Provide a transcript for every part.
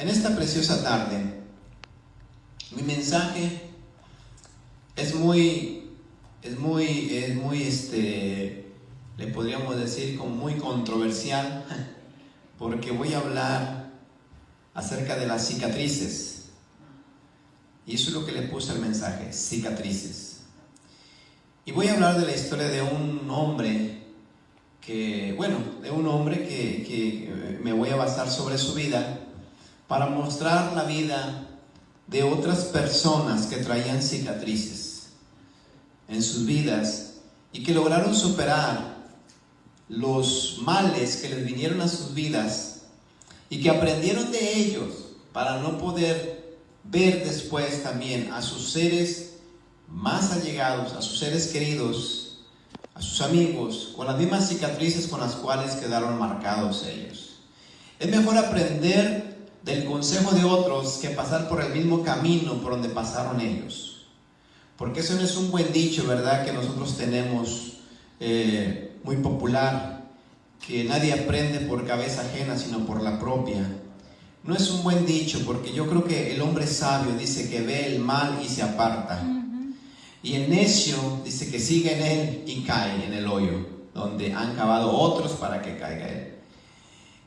En esta preciosa tarde, mi mensaje es muy, le podríamos decir como muy controversial, porque voy a hablar acerca de las cicatrices. Y eso es lo que le puse al mensaje, cicatrices. Y voy a hablar de la historia de un hombre que me voy a basar sobre su vida para mostrar la vida de otras personas que traían cicatrices en sus vidas y que lograron superar los males que les vinieron a sus vidas y que aprendieron de ellos para no poder ver después también a sus seres más allegados, a sus seres queridos, a sus amigos, con las mismas cicatrices con las cuales quedaron marcados ellos. Es mejor aprender del consejo de otros que pasar por el mismo camino por donde pasaron ellos. Porque eso no es un buen dicho, ¿verdad? Que nosotros tenemos muy popular, que nadie aprende por cabeza ajena, sino por la propia. No es un buen dicho, porque yo creo que el hombre sabio dice que ve el mal y se aparta. Y el necio dice que sigue en él y cae en el hoyo, donde han cavado otros para que caiga él.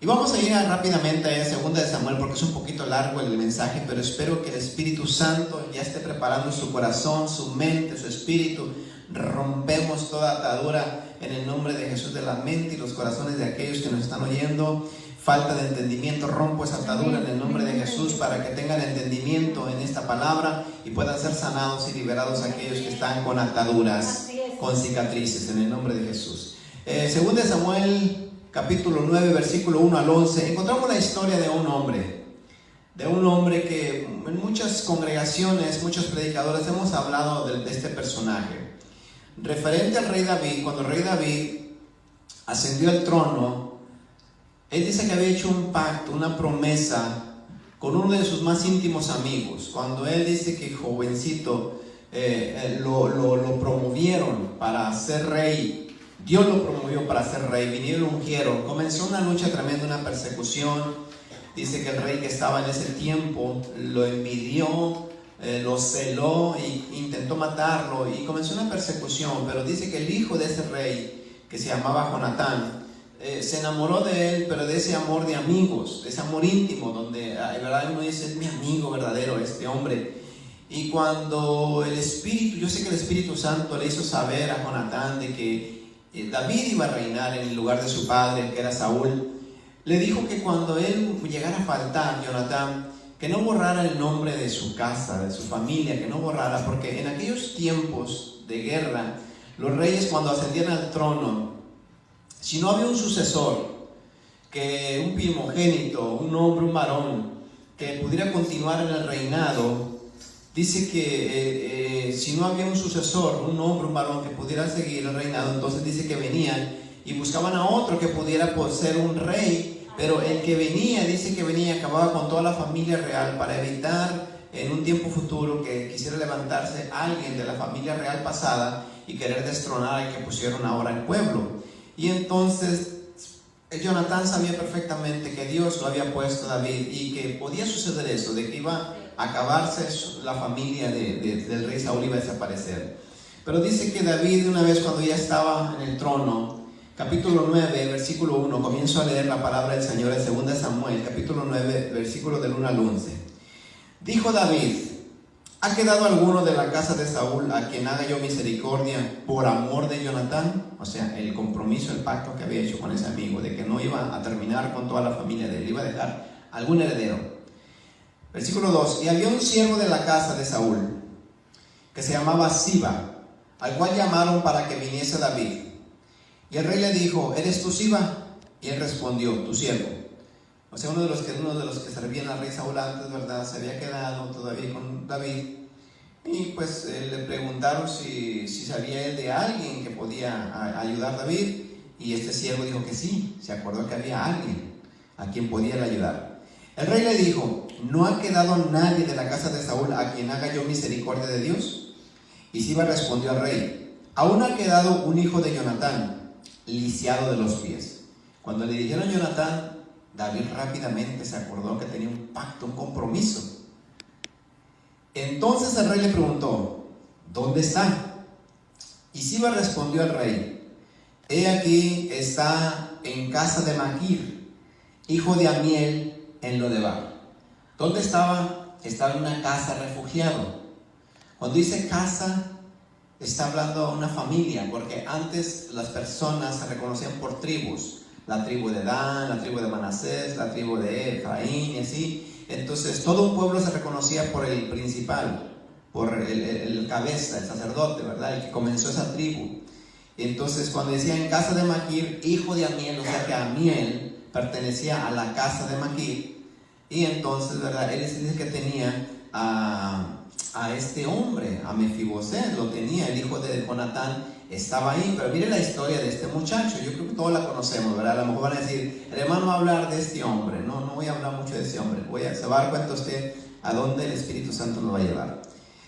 Y vamos a ir rápidamente a 2 de Samuel, porque es un poquito largo el mensaje, pero espero que el Espíritu Santo ya esté preparando su corazón, su mente, su espíritu. Rompemos toda atadura en el nombre de Jesús de la mente y los corazones de aquellos que nos están oyendo. Falta de entendimiento, rompo esa atadura en el nombre de Jesús para que tengan entendimiento en esta palabra y puedan ser sanados y liberados aquellos que están con ataduras, con cicatrices, en el nombre de Jesús. 2 de Samuel capítulo 9, versículo 1 al 11, encontramos la historia de un hombre que en muchas congregaciones, muchos predicadores hemos hablado de este personaje. Referente al rey David, cuando el rey David ascendió al trono, él dice que había hecho un pacto, una promesa con uno de sus más íntimos amigos. Cuando él dice que jovencito lo promovieron para ser rey, Dios lo promovió para ser rey, vinieron y lo ungieron. Comenzó una lucha tremenda, una persecución. Dice que el rey que estaba en ese tiempo lo envidió, lo celó e intentó matarlo, y comenzó una persecución. Pero dice que el hijo de ese rey, que se llamaba Jonatán, se enamoró de él, pero de ese amor de amigos, de ese amor íntimo, donde verdad uno dice: es mi amigo verdadero este hombre. Y cuando el Espíritu, yo sé que el Espíritu Santo le hizo saber a Jonatán de que David iba a reinar en el lugar de su padre, que era Saúl, le dijo que cuando él llegara a faltar, Jonatán, que no borrara el nombre de su casa, de su familia, que no borrara, porque en aquellos tiempos de guerra, los reyes cuando ascendían al trono, si no había un sucesor, que un primogénito, un hombre, un varón, que pudiera continuar en el reinado, dice que si no había un sucesor, un hombre, un varón que pudiera seguir el reinado, entonces dice que venían y buscaban a otro que pudiera ser un rey, pero el que venía, dice que venía y acababa con toda la familia real para evitar en un tiempo futuro que quisiera levantarse alguien de la familia real pasada y querer destronar al que pusieron ahora el pueblo. Y entonces Jonatán sabía perfectamente que Dios lo había puesto a David y que podía suceder eso, de que iba a acabarse la familia del rey Saúl, iba a desaparecer. Pero dice que David, de una vez cuando ya estaba en el trono, capítulo 9, versículo 1, comienzo a leer la palabra del Señor en 2 de Samuel, capítulo 9, versículo del 1 al 11. Dijo David: ¿ha quedado alguno de la casa de Saúl a quien haga yo misericordia por amor de Jonatán? O sea, el compromiso, el pacto que había hecho con ese amigo, de que no iba a terminar con toda la familia de él, iba a dejar algún heredero. Versículo 2: y había un siervo de la casa de Saúl, que se llamaba Siba, al cual llamaron para que viniese David. Y el rey le dijo: ¿eres tú Siba? Y él respondió: tu siervo. O sea, uno de los que servían al rey Saúl antes, ¿verdad?, se había quedado todavía con David. Y pues le preguntaron si sabía él de alguien que podía ayudar a David. Y este siervo dijo que sí, se acordó que había alguien a quien podía ayudar. El rey le dijo: ¿no ha quedado nadie de la casa de Saúl a quien haga yo misericordia de Dios? Y Siba respondió al rey: aún ha quedado un hijo de Jonatán, lisiado de los pies. Cuando le dijeron Jonatán, David rápidamente se acordó que tenía un pacto, un compromiso. Entonces el rey le preguntó: ¿dónde está? Y Siba respondió al rey: he aquí está en casa de Maquir, hijo de Amiel, en Lodebar. ¿Dónde estaba? Estaba en una casa refugiado. Cuando dice casa, está hablando de una familia, porque antes las personas se reconocían por tribus. La tribu de Dan, la tribu de Manasés, la tribu de Efraín y así. Entonces todo un pueblo se reconocía por el principal, por el cabeza, el sacerdote, ¿verdad? El que comenzó esa tribu. Entonces cuando decía en casa de Maquir, hijo de Amiel, o sea que Amiel pertenecía a la casa de Maquir. Y entonces, ¿verdad? Él dice que tenía a este hombre, a Mefiboset, lo tenía, el hijo de Jonatán estaba ahí. Pero mire la historia de este muchacho, yo creo que todos la conocemos, ¿verdad? A lo mejor van a decir: el hermano va a hablar de este hombre. No voy a hablar mucho de este hombre, se va a dar cuenta usted a dónde el Espíritu Santo nos va a llevar.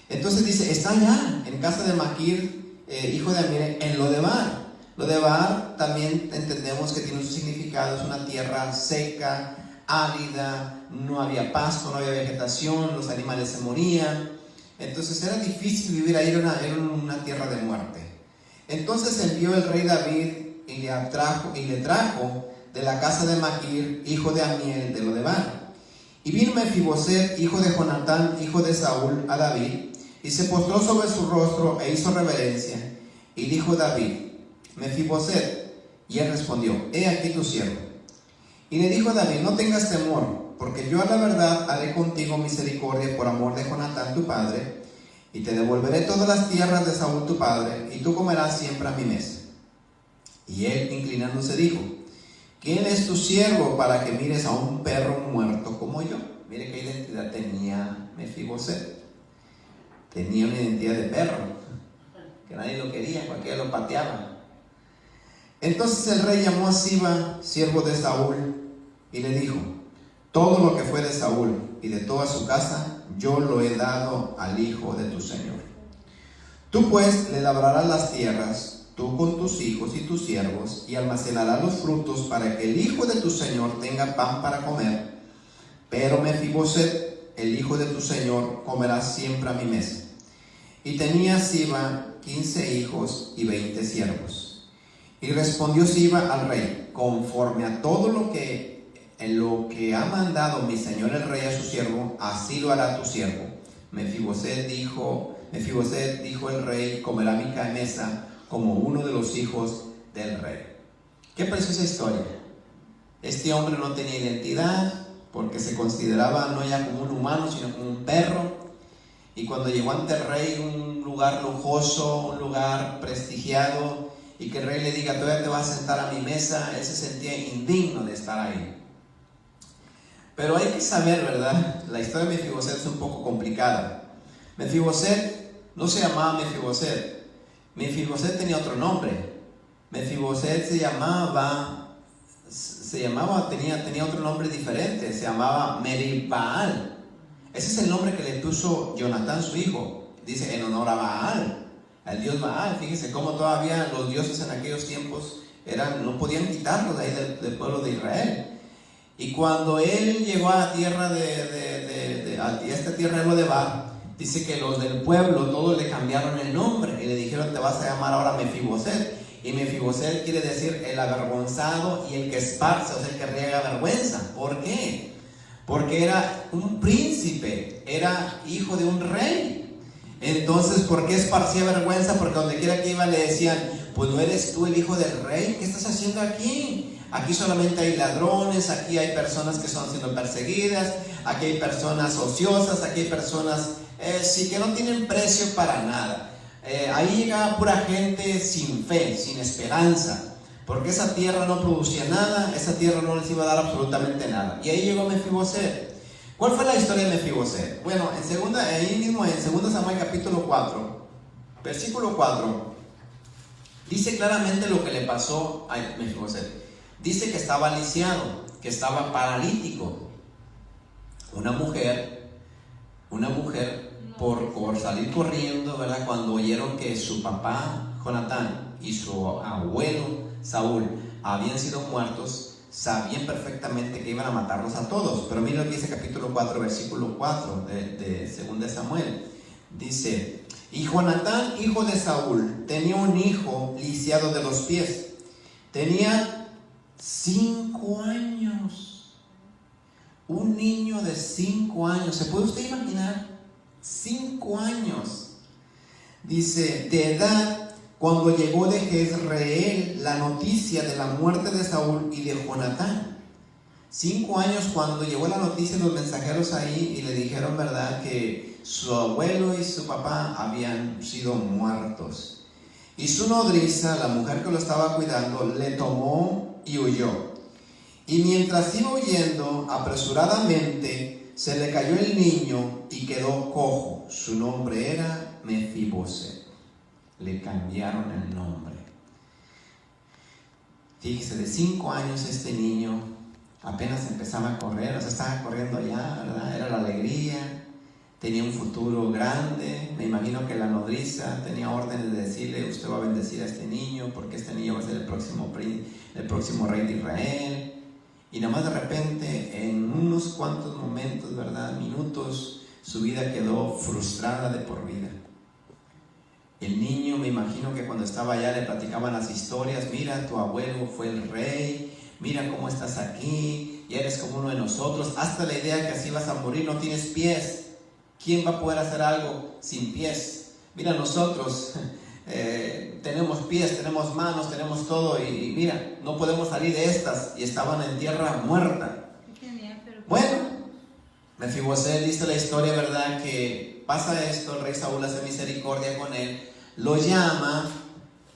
Entonces dice, está allá, en casa de Maquir, hijo de Amiel, en Lodebar. Lodebar también entendemos que tiene su significado, es una tierra seca, árida, no había pasto, no había vegetación, los animales se morían. Entonces era difícil vivir ahí, era una tierra de muerte. Entonces envió el rey David y le trajo de la casa de Maquir, hijo de Amiel, de Lodebar. Y vino Mefiboset, hijo de Jonatán, hijo de Saúl, a David, y se postró sobre su rostro e hizo reverencia. Y dijo David: Mefiboset. Y él respondió: he aquí tu siervo. Y le dijo David: no tengas temor, porque yo a la verdad haré contigo misericordia por amor de Jonatán tu padre, y te devolveré todas las tierras de Saúl tu padre, y tú comerás siempre a mi mesa. Y él, inclinándose, dijo: ¿quién es tu siervo para que mires a un perro muerto como yo? Mire qué identidad tenía Mefiboset. Tenía una identidad de perro, que nadie lo quería, cualquiera lo pateaba. Entonces el rey llamó a Siba, siervo de Saúl, y le dijo: todo lo que fue de Saúl y de toda su casa, yo lo he dado al hijo de tu señor. Tú pues le labrarás las tierras, tú con tus hijos y tus siervos, y almacenarás los frutos para que el hijo de tu señor tenga pan para comer. Pero Mefiboset, el hijo de tu señor, comerá siempre a mi mesa. Y tenía Siba 15 hijos y 20 siervos. Y respondió Siba al rey: conforme a todo lo que ha mandado mi señor el rey a su siervo, así lo hará tu siervo. Mefiboset dijo el rey: comerá mi mesa como uno de los hijos del rey. Qué preciosa historia. Este hombre no tenía identidad, porque se consideraba no ya como un humano, sino como un perro. Y cuando llegó ante el rey, un lugar lujoso, un lugar prestigiado, y que el rey le diga: todavía te vas a sentar a mi mesa, él se sentía indigno de estar ahí. Pero hay que saber, ¿verdad? La historia de Mefiboset es un poco complicada. Mefiboset no se llamaba Mefiboset. Mefiboset tenía otro nombre. Mefiboset tenía otro nombre diferente. Se llamaba Merib-Baal. Ese es el nombre que le puso Jonatán, su hijo. Dice en honor a Baal, al dios Baal. Fíjense cómo todavía los dioses en aquellos tiempos no podían quitarlos de ahí del pueblo de Israel. Y cuando él llegó a la tierra a esta tierra de Lodebar, dice que los del pueblo todos le cambiaron el nombre y le dijeron: te vas a llamar ahora Mefiboset. Y Mefiboset quiere decir el avergonzado y el que esparce, o sea, el que riega vergüenza. ¿Por qué? Porque era un príncipe, era hijo de un rey. Entonces, ¿por qué esparcía vergüenza? Porque donde quiera que iba le decían: pues no eres tú el hijo del rey, ¿qué estás haciendo aquí? Aquí solamente hay ladrones, aquí hay personas que están siendo perseguidas, aquí hay personas ociosas, aquí hay personas sí que no tienen precio para nada. Ahí llegaba pura gente sin fe, sin esperanza, porque esa tierra no producía nada, esa tierra no les iba a dar absolutamente nada. Y ahí llegó Mefiboset. ¿Cuál fue la historia de Mefiboset? Bueno, ahí mismo en 2 Samuel capítulo 4, versículo 4, dice claramente lo que le pasó a Mefiboset. Dice que estaba lisiado, que estaba paralítico. Una mujer por salir corriendo, ¿verdad? Cuando oyeron que su papá Jonatán y su abuelo Saúl habían sido muertos, sabían perfectamente que iban a matarlos a todos. Pero mira lo que dice capítulo 4, versículo 4 de 2 Samuel. Dice: y Jonatán, hijo de Saúl, tenía un hijo lisiado de los pies. Tenía 5 años. Un niño de 5 años. ¿Se puede usted imaginar? 5 años. Dice, de edad, cuando llegó de Jezreel la noticia de la muerte de Saúl y de Jonatán. 5 años cuando llegó la noticia, los mensajeros ahí y le dijeron, ¿verdad?, que su abuelo y su papá habían sido muertos. Y su nodriza, la mujer que lo estaba cuidando, le tomó y huyó. Y mientras iba huyendo, apresuradamente, se le cayó el niño y quedó cojo. Su nombre era Mefiboset. Le cambiaron el nombre. Fíjese, de 5 años este niño apenas empezaba a correr, o sea, estaba corriendo ya, ¿verdad? Era la alegría, tenía un futuro grande. Me imagino que la nodriza tenía órdenes de decirle, usted va a bendecir a este niño, porque este niño va a ser el próximo rey de Israel. Y nada más de repente, en unos cuantos momentos, ¿verdad?, minutos, su vida quedó frustrada de por vida. El niño, me imagino que cuando estaba allá le platicaban las historias. Mira, tu abuelo fue el rey, mira cómo estás aquí, y eres como uno de nosotros. Hasta la idea que así vas a morir, no tienes pies. ¿Quién va a poder hacer algo sin pies? Mira, nosotros tenemos pies, tenemos manos, tenemos todo, y mira, no podemos salir de estas. Y estaban en tierra muerta. Bueno, Mefiboset, dice la historia, ¿verdad?, que pasa esto, el rey Saúl hace misericordia con él, lo llama,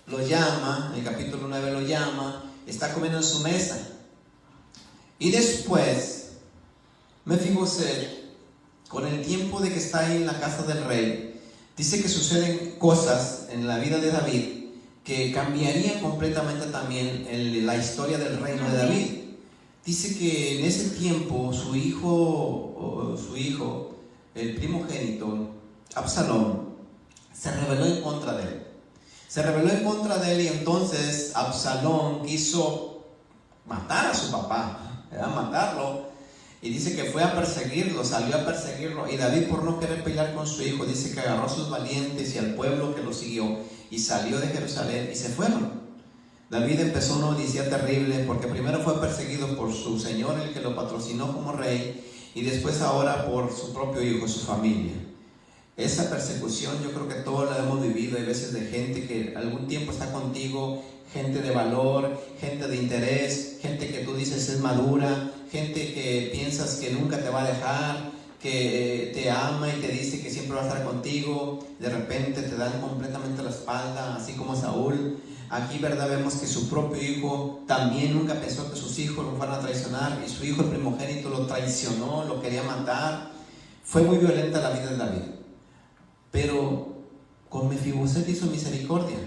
en el capítulo 9 lo llama, está comiendo en su mesa. Y después, Mefiboset, con el tiempo de que está ahí en la casa del rey, dice que suceden cosas en la vida de David que cambiarían completamente también la historia del reino de David. Dice que en ese tiempo su hijo, el primogénito, Absalón, se rebeló en contra de él. Y entonces Absalón quiso matar a su papá, matarlo. Y dice que fue a perseguirlo, salió a perseguirlo. Y David, por no querer pelear con su hijo, dice que agarró a sus valientes y al pueblo que lo siguió y salió de Jerusalén y se fueron. David empezó una odisea terrible, porque primero fue perseguido por su señor, el que lo patrocinó como rey, y después ahora por su propio hijo, su familia. Esa persecución yo creo que todos la hemos vivido. Hay veces de gente que algún tiempo está contigo, gente de valor, gente de interés, gente que tú dices es madura, gente que piensas que nunca te va a dejar, que te ama y te dice que siempre va a estar contigo. De repente te dan completamente la espalda, así como Saúl. Aquí, ¿verdad?, vemos que su propio hijo también nunca pensó que sus hijos lo fueran a traicionar, y su hijo el primogénito lo traicionó, lo quería matar. Fue muy violenta la vida de David, pero con Mefiboset hizo misericordia.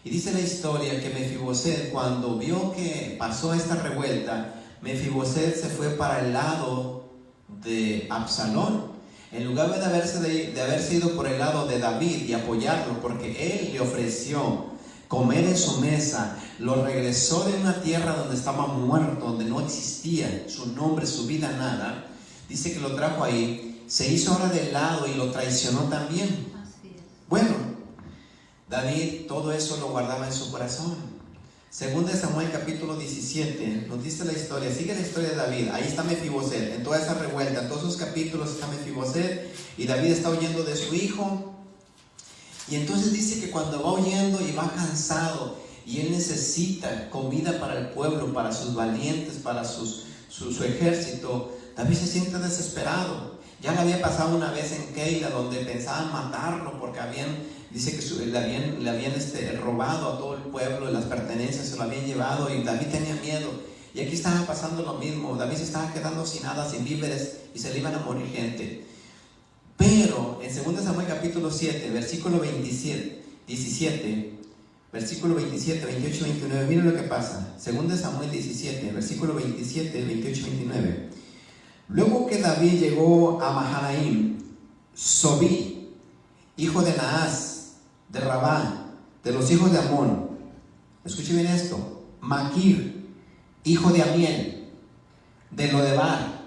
Y dice la historia que Mefiboset, cuando vio que pasó esta revuelta, Mefiboset se fue para el lado de Absalón, en lugar de haberse ido por el lado de David y apoyarlo, porque él le ofreció comer en su mesa, lo regresó de una tierra donde estaba muerto, donde no existía su nombre, su vida, nada. Dice que lo trajo ahí, se hizo ahora de lado y lo traicionó también. Así es. Bueno, David todo eso lo guardaba en su corazón. Según de Samuel capítulo 17 nos dice la historia, sigue la historia de David. Ahí está Mefiboset, en toda esa revuelta, en todos esos capítulos está Mefiboset, y David está huyendo de su hijo. Y entonces dice que cuando va huyendo y va cansado, y él necesita comida para el pueblo, para sus valientes, para su ejército, David se siente desesperado. Ya le había pasado una vez en Keila, donde pensaban matarlo porque dice que le habían robado a todo el pueblo, las pertenencias se lo habían llevado, y David tenía miedo. Y aquí estaba pasando lo mismo. David se estaba quedando sin nada, sin víveres, y se le iban a morir gente. Pero en 2 Samuel capítulo 7, versículo 17, versículo 27, 28, 29, miren lo que pasa. 2 Samuel 17, versículo 27, 28, 29. Luego que David llegó a Mahanaim, Sobí, hijo de Naas, de Rabá, de los hijos de Amón, escuche bien esto, Maquir, hijo de Amiel, de Lodebar,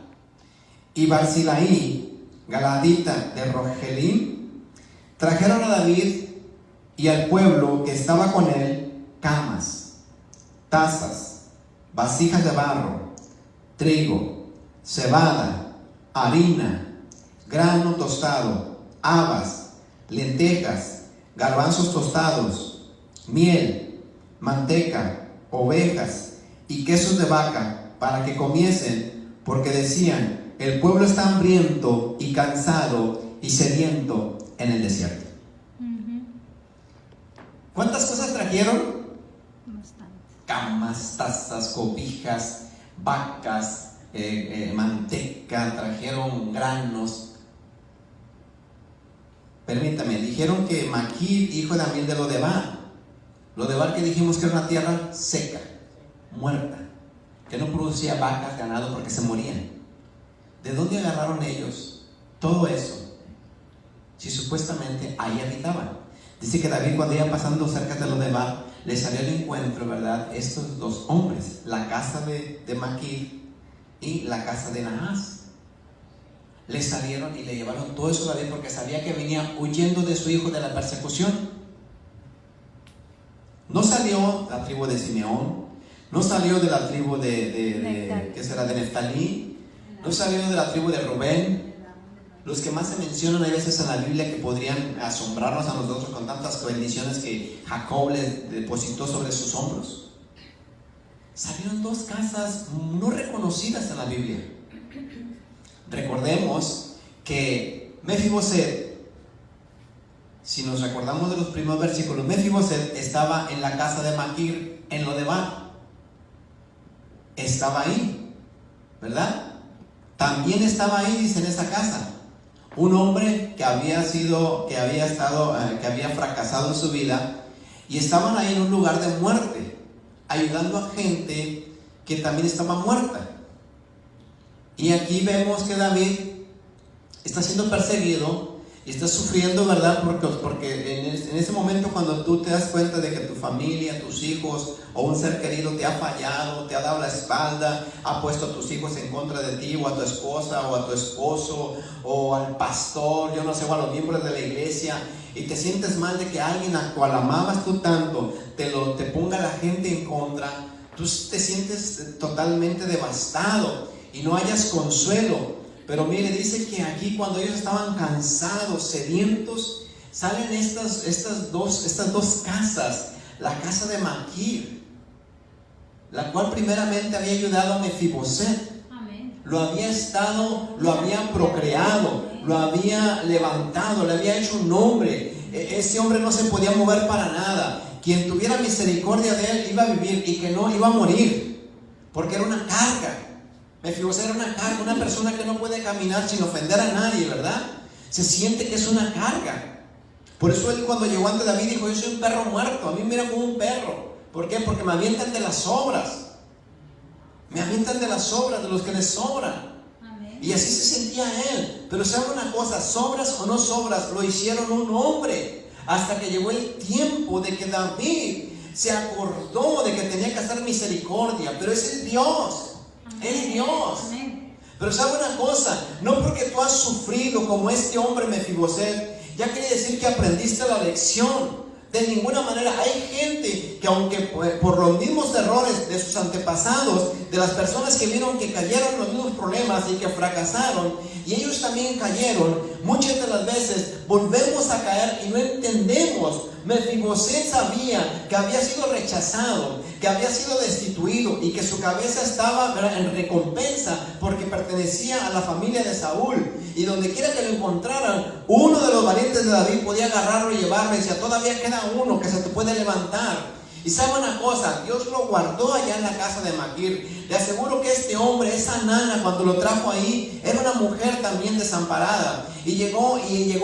y Barzilai, galadita de Rogelim, trajeron a David y al pueblo que estaba con él camas, tazas, vasijas de barro, trigo, cebada, harina, grano tostado, habas, lentejas, garbanzos tostados, miel, manteca, ovejas y quesos de vaca, para que comiesen, porque decían: el pueblo está hambriento y cansado y sediento en el desierto. ¿Cuántas cosas trajeron? Bastante. Camas, tazas, cobijas, vacas, manteca, trajeron granos. Permítame, dijeron que Maquir, hijo de Amiel de Lodebar. Lodebar, que dijimos que era una tierra seca, muerta, que no producía vacas, ganado, porque se morían. ¿De dónde agarraron ellos todo eso? Si supuestamente ahí habitaban. Dice que David, cuando iba pasando cerca de Lodebar, le salió al encuentro, ¿verdad?, estos dos hombres, la casa de Maquir y la casa de Nahás. Le salieron y le llevaron todo eso a David, porque sabía que venía huyendo de su hijo de la persecución. No salió de la tribu de Simeón, no salió de la tribu ¿qué será?, de Neftalí, no salió de la tribu de Rubén. Los que más se mencionan hay veces en la Biblia que podrían asombrarnos a nosotros con tantas bendiciones que Jacob les depositó sobre sus hombros. Salieron dos casas no reconocidas en la Biblia. Recordemos que Mefiboset, si nos recordamos de los primeros versículos, Mefiboset estaba en la casa de Maquir en Lodebar. Estaba ahí, ¿verdad? También estaba ahí, dice, en esa casa, un hombre que había fracasado en su vida, y estaban ahí en un lugar de muerte, ayudando a gente que también estaba muerta. Y aquí vemos que David está siendo perseguido y está sufriendo, ¿verdad? Porque en ese momento, cuando tú te das cuenta de que tu familia, tus hijos o un ser querido te ha fallado, te ha dado la espalda, ha puesto a tus hijos en contra de ti, o a tu esposa, o a tu esposo, o al pastor, yo no sé, o a los miembros de la iglesia, y te sientes mal de que alguien a cual amabas tú tanto te ponga la gente en contra, tú te sientes totalmente devastado y no hayas consuelo. Pero mire, dice que aquí, cuando ellos estaban cansados, sedientos, salen estas dos casas. La casa de Maquir, la cual primeramente había ayudado a Mefiboset. Amén. Lo había procreado, lo había levantado, le había hecho un nombre. Ese hombre no se podía mover para nada. Quien tuviera misericordia de él iba a vivir, y que no iba a morir, porque era una carga. Mefiboset era una carga, una persona que no puede caminar sin ofender a nadie, ¿verdad? Se siente que es una carga. Por eso él, cuando llegó ante David, dijo: yo soy un perro muerto, a mí me miran como un perro. ¿Por qué? Porque me avientan de las obras. Me avientan de las obras, de los que les sobran. Amén. Y así se sentía él. Pero sabe una cosa, sobras o no sobras, lo hicieron un hombre. Hasta que llegó el tiempo de que David se acordó de que tenía que hacer misericordia. Pero es el Dios. Es Dios. Amén. Pero sabe una cosa, no porque tú has sufrido como este hombre Mefiboset, ya quiere decir que aprendiste la lección. De ninguna manera. Hay gente que, aunque por los mismos errores de sus antepasados, de las personas que vieron que cayeron en los mismos problemas y que fracasaron, y ellos también cayeron, muchas de las veces volvemos a caer y no entendemos. Mefiboset sabía que había sido rechazado, que había sido destituido, y que su cabeza estaba en recompensa porque pertenecía a la familia de Saúl. Y donde quiera que lo encontraran, uno de los valientes de David podía agarrarlo y llevarlo, y decía: todavía queda uno que se te puede levantar. Y sabe una cosa, Dios lo guardó allá en la casa de Maquir. Le aseguro que este hombre, esa nana, cuando lo trajo ahí, era una mujer también desamparada, y llegó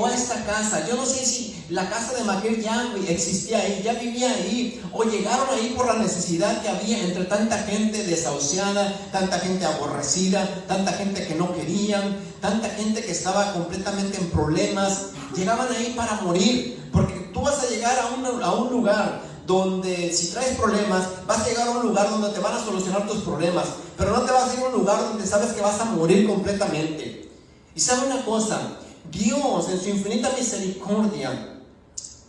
a esta casa. Yo no sé si la casa de Maquir ya existía ahí, ya vivía ahí, o llegaron ahí por la necesidad que había entre tanta gente desahuciada, tanta gente aborrecida, tanta gente que no querían, tanta gente que estaba completamente en problemas. Llegaban ahí para morir, porque tú vas a llegar a un lugar donde si traes problemas, vas a llegar a un lugar donde te van a solucionar tus problemas, pero no te vas a ir a un lugar donde sabes que vas a morir completamente. Y sabe una cosa, Dios en su infinita misericordia,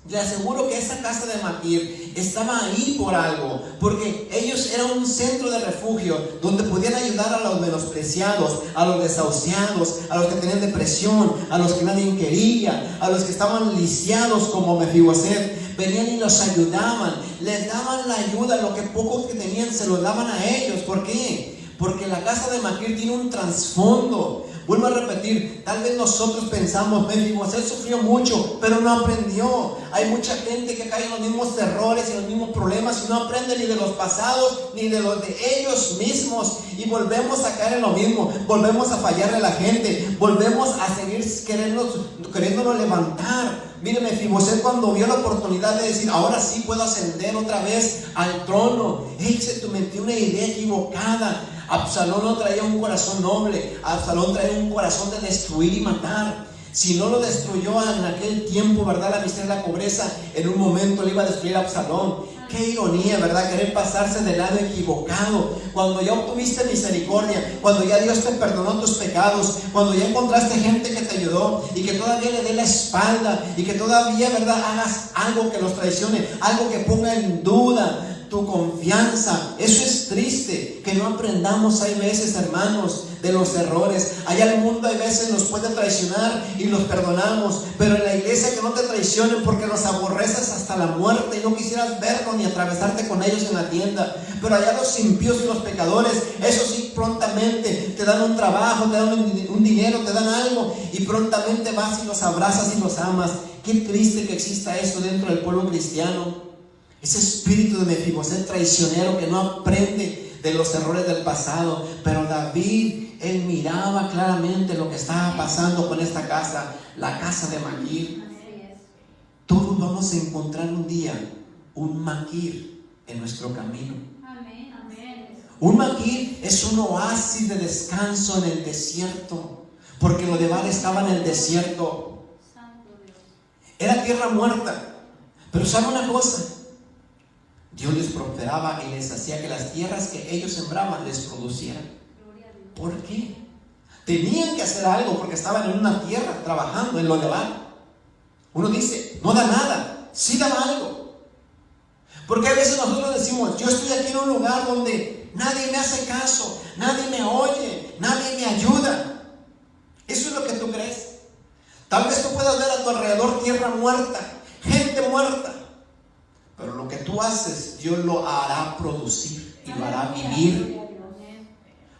le aseguro que esa casa de Maquir estaba ahí por algo, porque ellos eran un centro de refugio donde podían ayudar a los menospreciados, a los desahuciados, a los que tenían depresión, a los que nadie quería, a los que estaban lisiados como Mefiboset. Venían y los ayudaban, les daban la ayuda, lo que pocos que tenían se lo daban a ellos. ¿Por qué? Porque la casa de Maquir tiene un trasfondo. Vuelvo a repetir, tal vez nosotros pensamos, Mefiboset sufrió mucho, pero no aprendió. Hay mucha gente que cae en los mismos errores y en los mismos problemas y no aprende ni de los pasados ni de los de ellos mismos, y volvemos a caer en lo mismo, volvemos a fallarle a la gente, volvemos a seguir queriéndonos levantar. Mire, Mefiboset, cuando vio la oportunidad de decir, ahora sí puedo ascender otra vez al trono, él se metió una idea equivocada. Absalón no traía un corazón noble, Absalón traía un corazón de destruir y matar. Si no lo destruyó en aquel tiempo, ¿verdad? La miseria y la pobreza, en un momento le iba a destruir a Absalón. Qué ironía, ¿verdad? Querer pasarse del lado equivocado. Cuando ya obtuviste misericordia, cuando ya Dios te perdonó tus pecados, cuando ya encontraste gente que te ayudó y que todavía le dé la espalda y que todavía, ¿verdad?, hagas algo que los traicione, algo que ponga en duda tu confianza. Eso es triste, que no aprendamos. Hay veces, hermanos, de los errores. Allá el mundo hay veces nos puede traicionar y los perdonamos, pero en la iglesia que no te traicionen porque los aborreces hasta la muerte y no quisieras verlos ni atravesarte con ellos en la tienda. Pero allá los impíos y los pecadores, eso sí, prontamente te dan un trabajo, te dan un dinero, te dan algo y prontamente vas y los abrazas y los amas. Qué triste que exista eso dentro del pueblo cristiano. Ese espíritu de Mefiboset traicionero que no aprende de los errores del pasado. Pero David, él miraba claramente lo que estaba pasando con esta casa, la casa de Maquir. Todos vamos a encontrar un día un Maquir en nuestro camino. Un Maquir es un oasis de descanso en el desierto, porque lo de Bar estaba en el desierto. Era tierra muerta. Pero ¿sabe una cosa? Dios les prosperaba y les hacía que las tierras que ellos sembraban les producieran. ¿Por qué? Tenían que hacer algo porque estaban en una tierra trabajando en lo de Baal. Uno dice, no da nada, sí da algo. Porque a veces nosotros decimos, yo estoy aquí en un lugar donde nadie me hace caso, nadie me oye, nadie me ayuda. Eso es lo que tú crees. Tal vez tú puedas ver a tu alrededor tierra muerta, gente muerta. Pero lo que tú haces, Dios lo hará producir y lo hará vivir.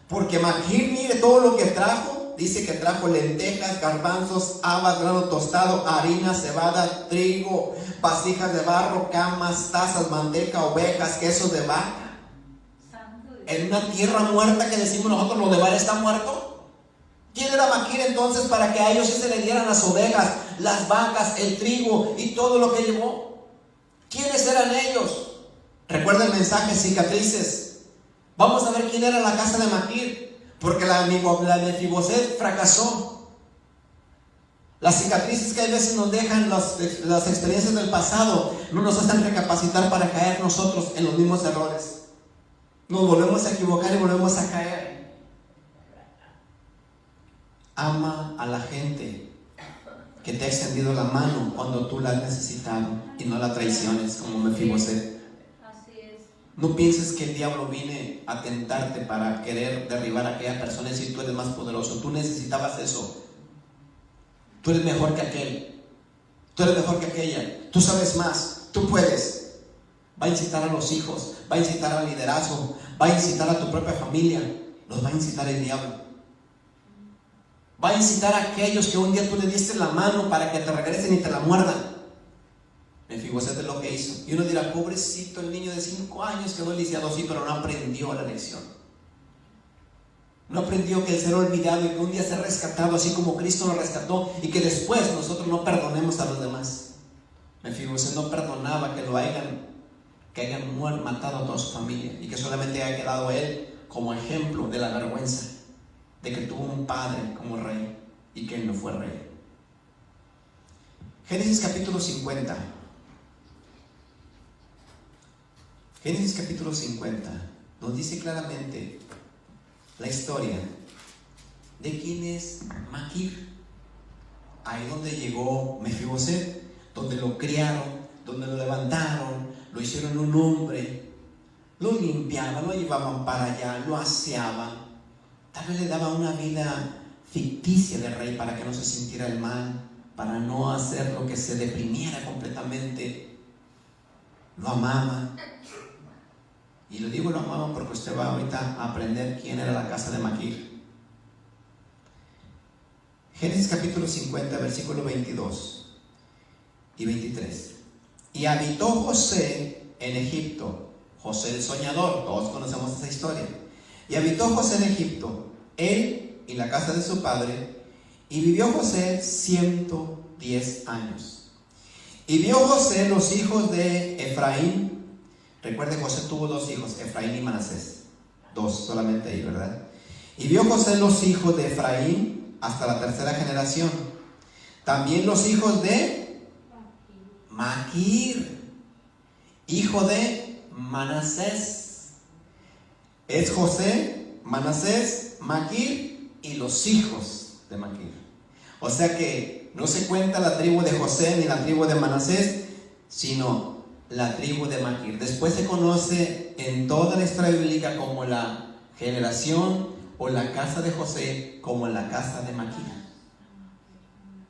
Porque Maquir, mire todo lo que trajo. Dice que trajo lentejas, garbanzos, habas, grano tostado, harina, cebada, trigo, vasijas de barro, camas, tazas, manteca, ovejas, quesos de vaca. En una tierra muerta que decimos nosotros, lo de Baal está muerto. ¿Quién era Maquir entonces para que a ellos sí se le dieran las ovejas, las vacas, el trigo y todo lo que llevó? ¿Quiénes eran ellos? Recuerda el mensaje, cicatrices. Vamos a ver quién era la casa de Maquir, porque la Mefiboset fracasó. Las cicatrices que a veces nos dejan las experiencias del pasado no nos hacen recapacitar para caer nosotros en los mismos errores. Nos volvemos a equivocar y volvemos a caer. Ama a la gente que te ha extendido la mano cuando tú la has necesitado y no la traiciones como Mefiboset. Así es. No pienses que el diablo viene a tentarte para querer derribar a aquella persona y decir tú eres más poderoso. Tú necesitabas eso. Tú eres mejor que aquel. Tú eres mejor que aquella. Tú sabes más. Tú puedes. Va a incitar a los hijos. Va a incitar al liderazgo. Va a incitar a tu propia familia. Los va a incitar el diablo. Va a incitar a aquellos que un día tú le diste la mano para que te regresen y te la muerdan. Mefiboset es lo que hizo. Y uno dirá, pobrecito el niño de 5 años quedó lisiado, sí, pero no aprendió la lección. No aprendió que el ser olvidado y que un día ser rescatado, así como Cristo lo rescató, y que después nosotros no perdonemos a los demás. Mefiboset no perdonaba que hayan matado a toda su familia y que solamente haya quedado él como ejemplo de la vergüenza de que tuvo un padre como rey y que él no fue rey. Génesis capítulo 50. Génesis capítulo 50 nos dice claramente la historia de quién es Maquir. Ahí donde llegó Mefiboset, donde lo criaron, donde lo levantaron, lo hicieron un hombre, lo limpiaban, lo llevaban para allá, lo aseaban, tal vez le daban una vida ficticia de rey para que no se sintiera el mal, para no hacer lo que se deprimiera completamente. Lo amaban. Y lo digo lo amaban porque usted va ahorita a aprender quién era la casa de Maquir. Génesis capítulo 50, versículos 22 y 23. Y habitó José en Egipto. José el soñador, todos conocemos esa historia. Y habitó José en Egipto, él y la casa de su padre, y vivió José 110 años. Y vio José los hijos de Efraín. Recuerde, José tuvo dos hijos, Efraín y Manasés. Dos solamente ahí, ¿verdad? Y vio José los hijos de Efraín hasta la tercera generación. También los hijos de Maquir, hijo de Manasés. Es José, Manasés, Maquir y los hijos de Maquir. O sea que no se cuenta la tribu de José ni la tribu de Manasés, sino la tribu de Maquir. Después se conoce en toda la historia bíblica como la generación o la casa de José, como la casa de Maquir.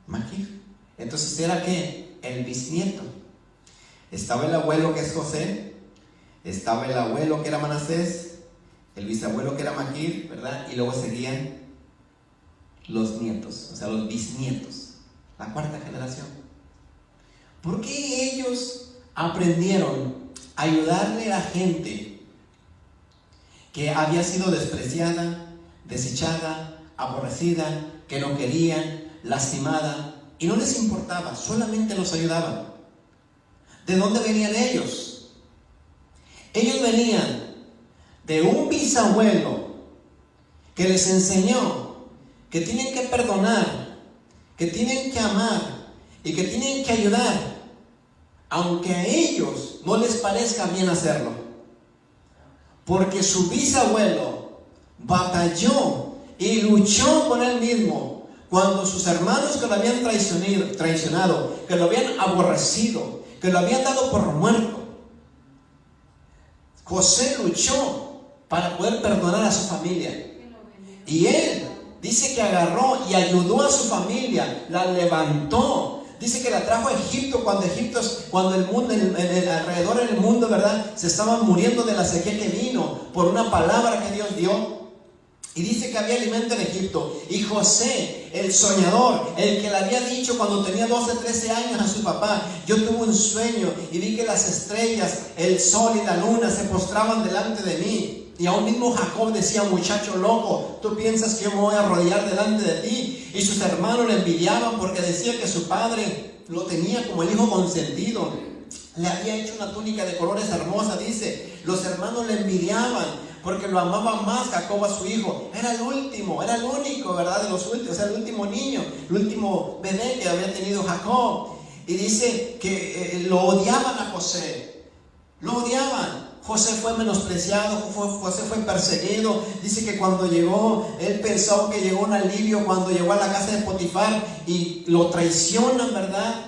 Maquir. Entonces era que el bisnieto. Estaba el abuelo que es José, estaba el abuelo que era Manasés, el bisabuelo que era Maquir, ¿verdad? Y luego seguían los nietos, o sea, los bisnietos, la cuarta generación. ¿Por qué ellos aprendieron a ayudarle a gente que había sido despreciada, desechada, aborrecida, que no querían, lastimada, y no les importaba, solamente los ayudaban? ¿De dónde venían ellos? Ellos venían de un bisabuelo que les enseñó que tienen que perdonar, que tienen que amar y que tienen que ayudar, aunque a ellos no les parezca bien hacerlo, porque su bisabuelo batalló y luchó con él mismo cuando sus hermanos que lo habían traicionado, que lo habían aborrecido, que lo habían dado por muerto. José luchó para poder perdonar a su familia, y él dice que agarró y ayudó a su familia, la levantó. Dice que la trajo a Egipto cuando el mundo, alrededor del mundo, ¿verdad?, se estaban muriendo de la sequía que vino por una palabra que Dios dio. Y dice que había alimento en Egipto. Y José, el soñador, el que le había dicho cuando tenía 12, 13 años a su papá: yo tuve un sueño y vi que las estrellas, el sol y la luna se postraban delante de mí. Y aún mismo Jacob decía: muchacho loco, ¿tú piensas que yo me voy a arrodillar delante de ti? Y sus hermanos le envidiaban porque decía que su padre lo tenía como el hijo consentido. Le había hecho una túnica de colores hermosa, dice. Los hermanos le envidiaban porque lo amaban más Jacob a su hijo. Era el último, era el único, ¿verdad?, de los últimos, o sea, el último niño, el último bebé que había tenido Jacob. Y dice que lo odiaban a José, lo odiaban. José fue menospreciado, José fue perseguido. Dice que cuando llegó, él pensó que llegó un alivio cuando llegó a la casa de Potifar y lo traicionan, ¿verdad?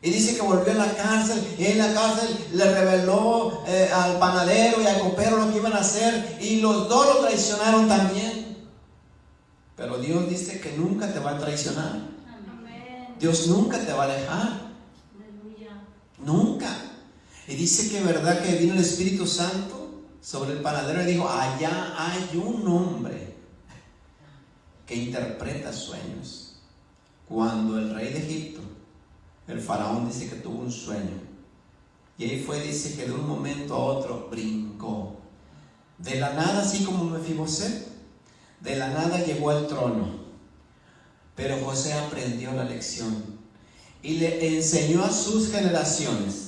Y dice que volvió a la cárcel, y en la cárcel le reveló al panadero y al copero lo que iban a hacer, y los dos lo traicionaron también. Pero Dios dice que nunca te va a traicionar. Amén. Dios nunca te va a dejar. Aleluya. Nunca. Y dice que verdad que vino el Espíritu Santo sobre el panadero y dijo: allá hay un hombre que interpreta sueños. Cuando el rey de Egipto, el faraón, dice que tuvo un sueño, y ahí fue, dice que de un momento a otro brincó de la nada, así como Mefiboset, de la nada llegó al trono. Pero José aprendió la lección y le enseñó a sus generaciones,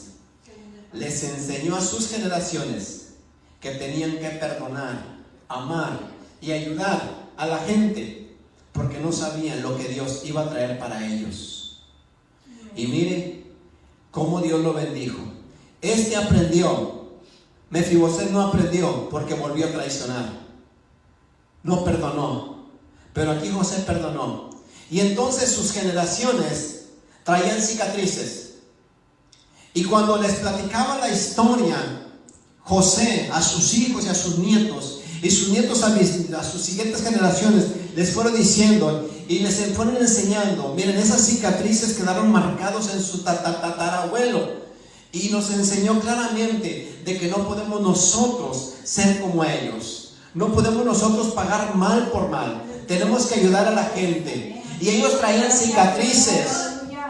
les enseñó a sus generaciones que tenían que perdonar, amar y ayudar a la gente, porque no sabían lo que Dios iba a traer para ellos. Y miren cómo Dios lo bendijo. Este aprendió Mefiboset no aprendió porque volvió a traicionar. No perdonó. Pero aquí José perdonó. Y entonces sus generaciones traían cicatrices. Y cuando les platicaba la historia, José a sus hijos y a sus nietos, y sus nietos a sus siguientes generaciones, les fueron diciendo y les fueron enseñando: miren, esas cicatrices quedaron marcados en su tatarabuelo. Y nos enseñó claramente de que no podemos nosotros ser como ellos. No podemos nosotros pagar mal por mal. Tenemos que ayudar a la gente. Y ellos traían cicatrices.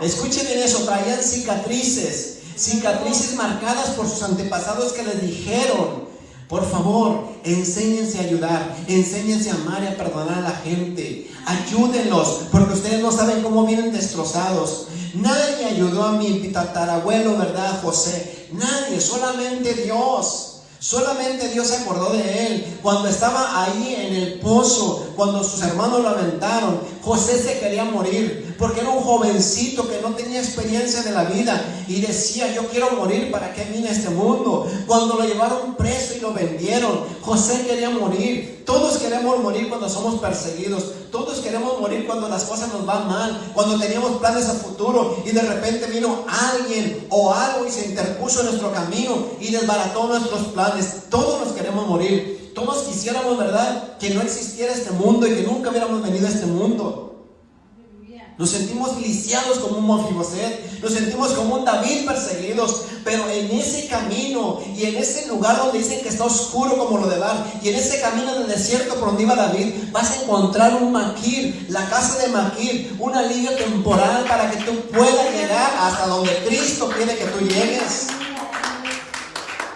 Escuchen bien eso, traían cicatrices. Cicatrices marcadas por sus antepasados que les dijeron: por favor, enséñense a ayudar, enséñense a amar y a perdonar a la gente. Ayúdenlos, porque ustedes no saben cómo vienen destrozados. Nadie ayudó a mi tatarabuelo, ¿verdad, José? Nadie, solamente Dios. Solamente Dios se acordó de él. Cuando estaba ahí en el pozo, cuando sus hermanos lo aventaron, José se quería morir, porque era un jovencito que no tenía experiencia de la vida y decía: yo quiero morir, ¿para qué vine a este mundo? Cuando lo llevaron preso y lo vendieron, José quería morir. Todos queremos morir cuando somos perseguidos. Todos queremos morir cuando las cosas nos van mal, cuando teníamos planes a futuro y de repente vino alguien o algo y se interpuso en nuestro camino y desbarató nuestros planes. Todos nos queremos morir. Todos quisiéramos, ¿verdad?, que no existiera este mundo y que nunca hubiéramos venido a este mundo. Nos sentimos lisiados como un Mefiboset, nos sentimos como un David perseguidos, pero en ese camino y en ese lugar donde dicen que está oscuro como lo de Bar, y en ese camino del desierto por donde iba David, vas a encontrar un Maquir, la casa de Maquir, un alivio temporal para que tú puedas llegar hasta donde Cristo quiere que tú llegues.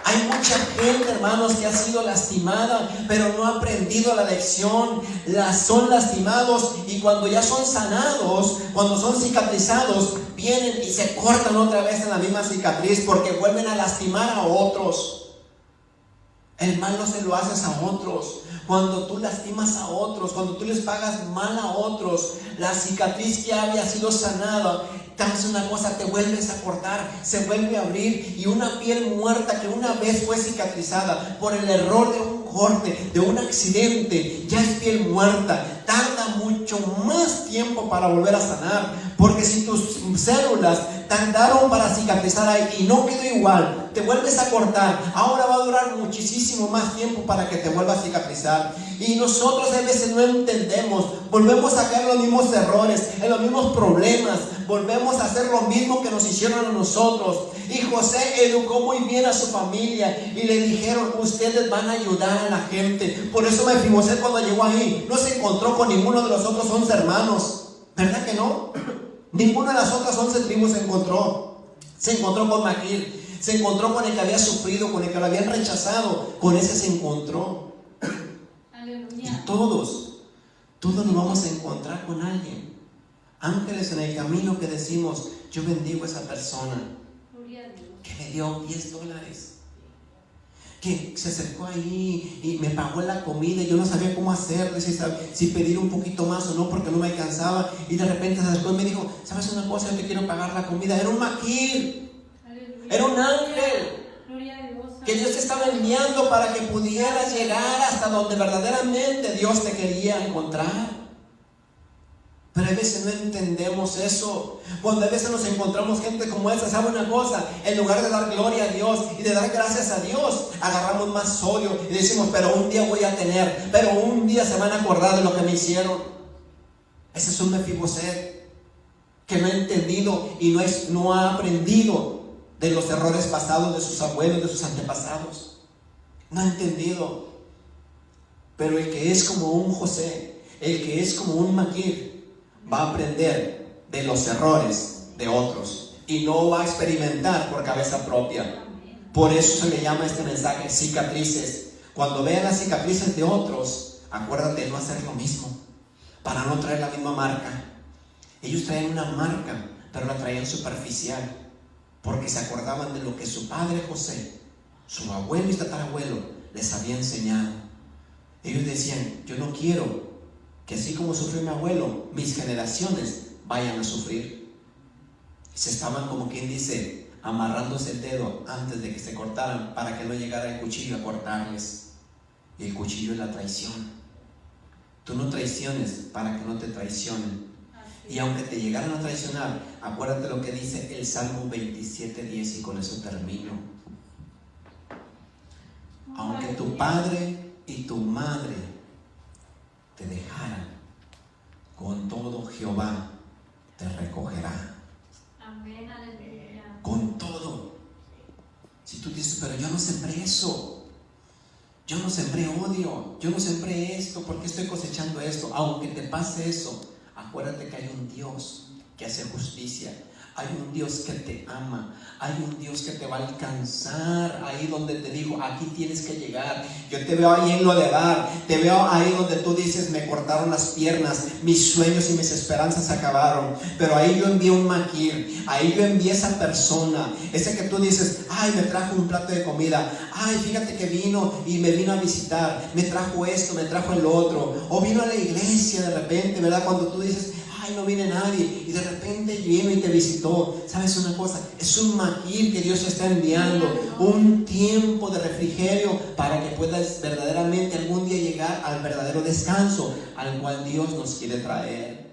Hay mucha gente, hermanos, que ha sido lastimada, pero no ha aprendido la lección. Son lastimados y cuando ya son sanados, cuando son cicatrizados, vienen y se cortan otra vez en la misma cicatriz porque vuelven a lastimar a otros. El mal no se lo haces a otros. Cuando tú lastimas a otros, cuando tú les pagas mal a otros, la cicatriz que había sido sanada, te hace una cosa, te vuelves a cortar, se vuelve a abrir, y una piel muerta que una vez fue cicatrizada por el error de un corte, de un accidente, ya es piel muerta. Tarda mucho más tiempo para volver a sanar, porque si tus células tardaron para cicatrizar ahí y no quedó igual, te vuelves a cortar, ahora va a durar muchísimo más tiempo para que te vuelva a cicatrizar. Y nosotros a veces no entendemos, volvemos a caer en los mismos errores, en los mismos problemas, volvemos a hacer lo mismo que nos hicieron a nosotros. Y José educó muy bien a su familia y le dijeron: ustedes van a ayudar a la gente. Por eso Mefiboset, cuando llegó ahí, no se encontró con ninguno de los otros 11 hermanos, ¿verdad que no? Ninguna de las otras 11 tribus se encontró. Se encontró con Maquir, se encontró con el que había sufrido, con el que lo habían rechazado, con ese se encontró. Aleluya. Y todos nos vamos a encontrar con alguien, ángeles en el camino, que decimos: yo bendigo a esa persona que me dio $10, que se acercó ahí y me pagó la comida y yo no sabía cómo hacerle, si pedir un poquito más o no, porque no me alcanzaba, y de repente se acercó y me dijo: ¿sabes una cosa? Yo te quiero pagar la comida. Era un Maquir, era un ángel que Dios te estaba enviando para que pudieras llegar hasta donde verdaderamente Dios te quería encontrar. Pero a veces no entendemos eso. Cuando a veces nos encontramos gente como esa, ¿sabe una cosa? En lugar de dar gloria a Dios y de dar gracias a Dios, agarramos más sodio y decimos: pero un día voy a tener, pero un día se van a acordar de lo que me hicieron. Ese es un Mefiboset que no ha entendido y no ha aprendido de los errores pasados de sus abuelos, de sus antepasados. No ha entendido. Pero el que es como un José, el que es como un Maquir, va a aprender de los errores de otros y no va a experimentar por cabeza propia. Por eso se le llama este mensaje cicatrices. Cuando vean las cicatrices de otros, acuérdate de no hacer lo mismo, para no traer la misma marca. Ellos traían una marca, pero la traían superficial, porque se acordaban de lo que su padre José, su abuelo y tatarabuelo les había enseñado. Ellos decían: yo no quiero que así como sufrió mi abuelo, mis generaciones vayan a sufrir. Se estaban, como quien dice, amarrándose el dedo antes de que se cortaran para que no llegara el cuchillo a cortarles. Y el cuchillo es la traición. Tú no traiciones para que no te traicionen. Y aunque te llegaran a traicionar, acuérdate lo que dice el Salmo 27:10, y con eso termino. Aunque tu padre y tu madre te dejaran, con todo Jehová te recogerá. Amén, aleluya. Con todo. Si tú dices, pero yo no sembré eso, yo no sembré odio, yo no sembré esto, ¿por qué estoy cosechando esto? Aunque te pase eso, acuérdate que hay un Dios que hace justicia. Hay un Dios que te ama. Hay un Dios que te va a alcanzar ahí donde te dijo, aquí tienes que llegar. Yo te veo ahí en lo de dar. Te veo ahí donde tú dices, me cortaron las piernas, mis sueños y mis esperanzas se acabaron. Pero ahí yo envié un maquir. Ahí yo envié esa persona. Ese que tú dices, ay, me trajo un plato de comida. Ay, fíjate que vino y me vino a visitar. Me trajo esto, me trajo el otro. O vino a la iglesia de repente, ¿verdad? Cuando tú dices, ay, no viene nadie, y de repente vino y te visitó. ¿Sabes una cosa? Es un maquir que Dios está enviando, un tiempo de refrigerio para que puedas verdaderamente algún día llegar al verdadero descanso al cual Dios nos quiere traer.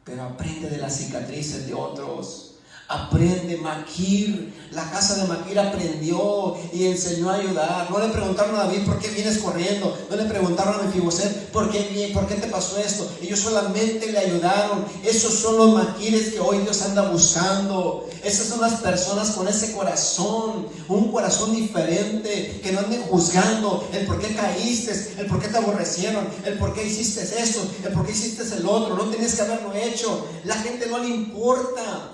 Pero aprende de las cicatrices de otros. Aprende. Maquir, la casa de Maquir aprendió y enseñó a ayudar. No le preguntaron a David, ¿por qué vienes corriendo? No le preguntaron a Mefiboset, ¿por qué te pasó esto? Ellos solamente le ayudaron. Esos son los maquires que hoy Dios anda buscando. Esas son las personas con ese corazón, un corazón diferente, que no anden juzgando el por qué caíste, el por qué te aborrecieron, el por qué hiciste esto, el por qué hiciste el otro. No tenías que haberlo hecho. La gente no le importa.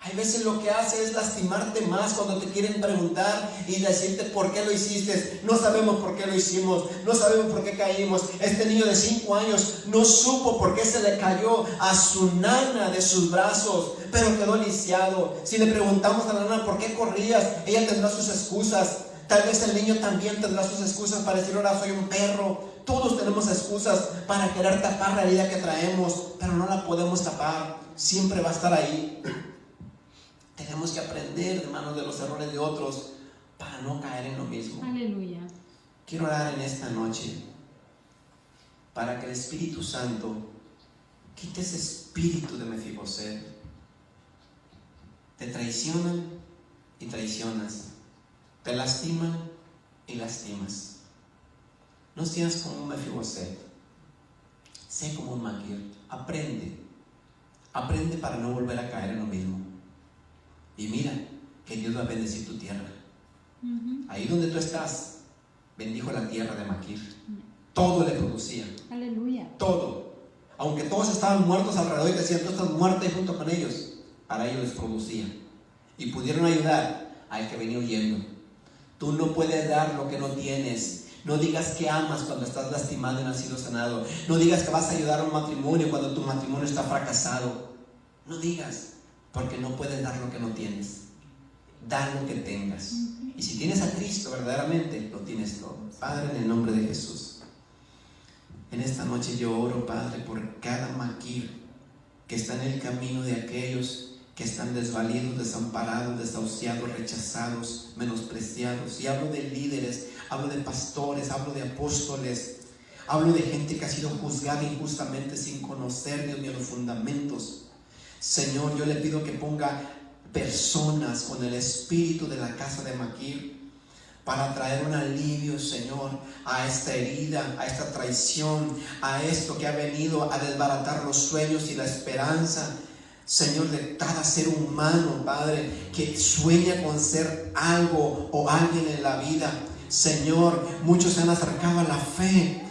Hay veces lo que hace es lastimarte más cuando te quieren preguntar y decirte por qué lo hiciste. No sabemos por qué lo hicimos, no sabemos por qué caímos. Este niño de 5 años no supo por qué se le cayó a su nana de sus brazos, pero quedó lisiado. Si le preguntamos a la nana por qué corrías, ella tendrá sus excusas. Tal vez el niño también tendrá sus excusas para decir, ahora soy un perro. Todos tenemos excusas para querer tapar la herida que traemos, pero no la podemos tapar. Siempre va a estar ahí. Tenemos que aprender, hermanos, de los errores de otros para no caer en lo mismo. Aleluya. Quiero orar en esta noche para que el Espíritu Santo quite ese espíritu de Mefiboset. Te traicionan y traicionas. Te lastiman y lastimas. No seas como un Mefiboset. Sé como un maquir. Aprende. Aprende para no volver a caer en lo mismo. Y mira que Dios va a bendecir tu tierra. Ahí donde tú estás, bendijo la tierra de Maquir. Todo le producía. Aleluya. Todo. Aunque todos estaban muertos alrededor y decían, tú estás muerta y junto con ellos, para ellos les producía. Y pudieron ayudar al que venía huyendo. Tú no puedes dar lo que no tienes. No digas que amas cuando estás lastimado y no has sido sanado. No digas que vas a ayudar a un matrimonio cuando tu matrimonio está fracasado. No digas. Porque no puedes dar lo que no tienes. Da lo que tengas. Y si tienes a Cristo verdaderamente, lo tienes todo. Padre, en el nombre de Jesús, en esta noche yo oro, Padre, por cada maquir que está en el camino de aquellos que están desvalidos, desamparados, desahuciados, rechazados, menospreciados. Y hablo de líderes, hablo de pastores, hablo de apóstoles, hablo de gente que ha sido juzgada injustamente sin conocer, Dios mío, los fundamentos. Señor, yo le pido que ponga personas con el espíritu de la casa de Maquir para traer un alivio, Señor, a esta herida, a esta traición, a esto que ha venido a desbaratar los sueños y la esperanza, Señor, de cada ser humano, Padre, que sueña con ser algo o alguien en la vida. Señor, muchos se han acercado a la fe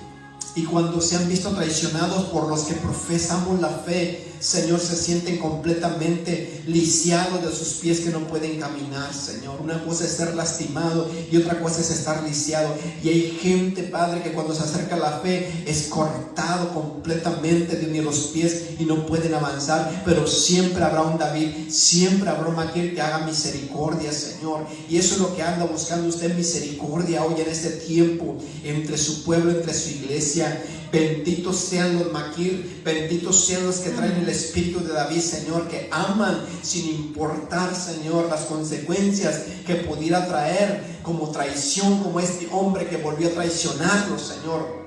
y cuando se han visto traicionados por los que profesamos la fe, Señor, se sienten completamente lisiados de sus pies que no pueden caminar, Señor. Una cosa es ser lastimado y otra cosa es estar lisiado. Y hay gente, Padre, que cuando se acerca a la fe es cortado completamente de los pies y no pueden avanzar. Pero siempre habrá un David, siempre habrá un Maquir que haga misericordia, Señor. Y eso es lo que anda buscando usted, misericordia hoy en este tiempo, entre su pueblo, entre su iglesia. Benditos sean los maquir, benditos sean los que traen el espíritu de David, Señor, que aman sin importar, Señor, las consecuencias que pudiera traer como traición, como este hombre que volvió a traicionarlo, Señor.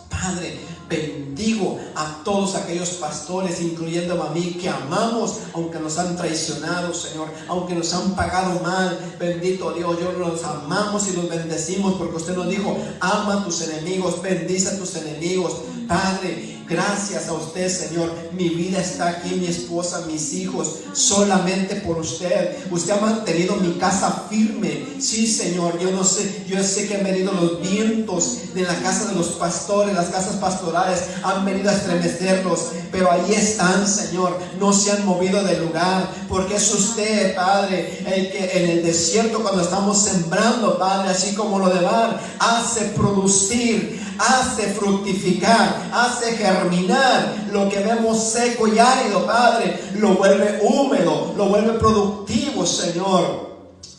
Padre, bendigo a todos aquellos pastores, incluyendo a mí, que amamos, aunque nos han traicionado, Señor, aunque nos han pagado mal. Bendito Dios, yo los amamos y los bendecimos, porque usted nos dijo: ama a tus enemigos, bendice a tus enemigos. Padre, gracias a usted, Señor. Mi vida está aquí, mi esposa, mis hijos, solamente por usted. Usted ha mantenido mi casa firme. Sí, Señor, yo sé que han venido los vientos de la casa de los pastores, las casas pastorales han venido a estremecerlos, pero ahí están, Señor, no se han movido del lugar, porque es usted, Padre, el que en el desierto, cuando estamos sembrando, Padre, así como lo de mar, hace producir, hace fructificar, hace germinar lo que vemos seco y árido, Padre, lo vuelve húmedo, lo vuelve productivo, Señor.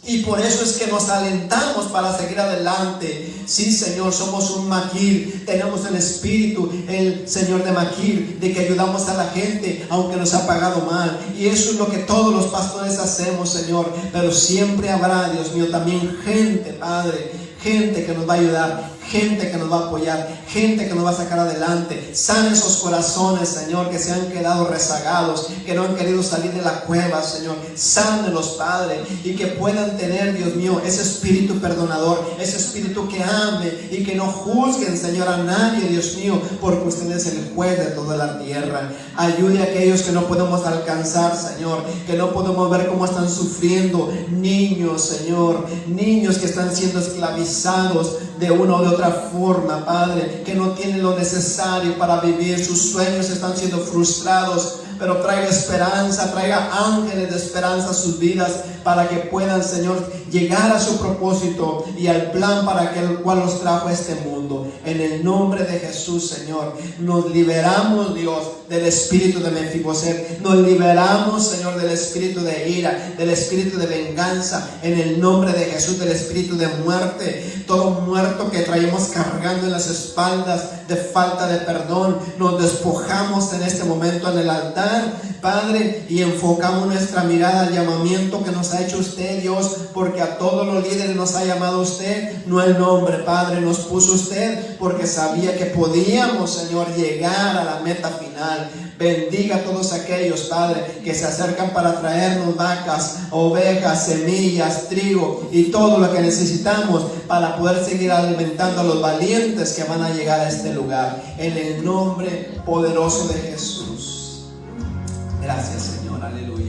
Y por eso es que nos alentamos para seguir adelante. Sí, Señor, somos un maquir, tenemos el espíritu, el Señor de maquir, de que ayudamos a la gente aunque nos ha pagado mal. Y eso es lo que todos los pastores hacemos, Señor. Pero siempre habrá, Dios mío, también gente, Padre, gente que nos va a ayudar, gente que nos va a apoyar, gente que nos va a sacar adelante. Sana esos corazones, Señor, que se han quedado rezagados, que no han querido salir de la cueva, Señor. Sánelos, Padre, y que puedan tener, Dios mío, ese espíritu perdonador, ese espíritu que ame y que no juzguen, Señor, a nadie, Dios mío, porque usted es el juez de toda la tierra. Ayude a aquellos que no podemos alcanzar, Señor, que no podemos ver cómo están sufriendo. Niños, Señor, niños que están siendo esclavizados de una o de otra forma, Padre, que no tienen lo necesario para vivir, sus sueños están siendo frustrados. Pero traiga esperanza, traiga ángeles de esperanza a sus vidas, para que puedan, Señor, llegar a su propósito y al plan para el cual los trajo a este mundo. En el nombre de Jesús, Señor, nos liberamos, Dios, del espíritu de Mefiboset. Nos liberamos, Señor, del espíritu de ira, del espíritu de venganza. En el nombre de Jesús, del espíritu de muerte. Todo muerto que traemos cargando en las espaldas de falta de perdón, nos despojamos en este momento en el altar, Padre, y enfocamos nuestra mirada al llamamiento que nos ha hecho usted, Dios, porque a todos los líderes nos ha llamado usted, no el nombre, Padre, nos puso usted porque sabía que podíamos, Señor, llegar a la meta final. Bendiga a todos aquellos, Padre, que se acercan para traernos vacas, ovejas, semillas, trigo y todo lo que necesitamos para poder seguir alimentando a los valientes que van a llegar a este lugar. En el nombre poderoso de Jesús. Gracias, Señor. Aleluya.